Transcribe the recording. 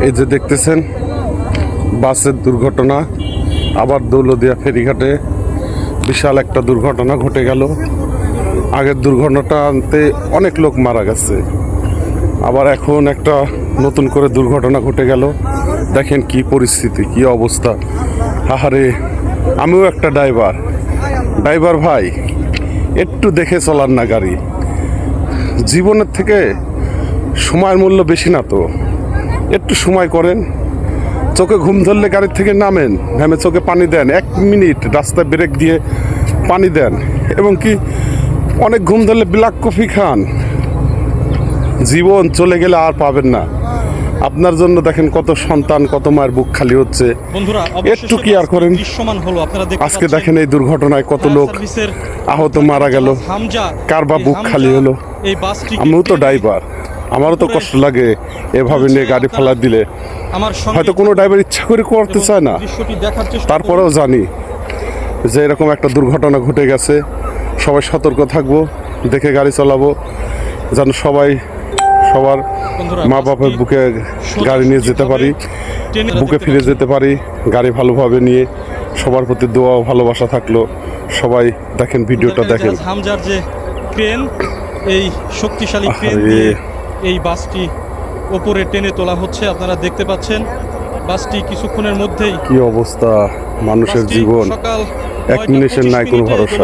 এই যে দেখতেছেন বাসের দুর্ঘটনা, আবার দৌলতদিয়া ফেরিঘাটে বিশাল একটা দুর্ঘটনা ঘটে গেল। আগের দুর্ঘটনাতে অনেক লোক মারা গেছে, আবার এখন একটা নতুন করে দুর্ঘটনা ঘটে গেল। দেখেন কি পরিস্থিতি, কি অবস্থা। আহারে, আমিও একটা ড্রাইভার ভাই, একটু দেখে চলার না গাড়ি। জীবনের থেকে সময়ের মূল্য বেশি না তো, একটু সময় করেন। চোখে ঘুম ধরলে গাড়ির থেকে নেমে চোখে পানি দেন, 1 মিনিট রাস্তায় ব্রেক দিয়ে পানি দেন, এবং কি অনেক ঘুম ধরলে ব্ল্যাক কফি খান। জীবন চলে গেলে আর পাবেন না। আপনার জন্য দেখেন কত সন্তান, কত মায়ের বুক খালি হচ্ছে। একটু কি আর করেন। আজকে দেখেন এই দুর্ঘটনায় কত লোক আহত, মারা গেল, কার বা বুক খালি হলো। আমিও তো ড্রাইভার, আমারও তো কষ্ট লাগে এভাবে নিয়ে গাড়ি ফেলা দিলে। হয়তো কোনো ড্রাইভার ইচ্ছা করে করতে চায় না, তারপরেও জানি যে এরকম একটা দুর্ঘটনা ঘটে গেছে। সবাই সতর্ক থাকবো, দেখে গাড়ি চালাবো, যেন সবাই সবার মা বাবার বুকে গাড়ি নিয়ে যেতে পারি, বুকে ফিরে যেতে পারি গাড়ি ভালোভাবে নিয়ে। সবার প্রতি দোয়া ও ভালোবাসা থাকলো। সবাই দেখেন, ভিডিওটা দেখেন। হামজার যে ক্রেন, এই শক্তিশালী ক্রেন দিয়ে এই বাসটি ওপরে টেনে তোলা হচ্ছে। আপনারা দেখতে পাচ্ছেন বাসটি কিছুক্ষণের মধ্যেই। কি অবস্থা, মানুষের জীবন, 1 মিনিটের নাই কোনো ভরসা।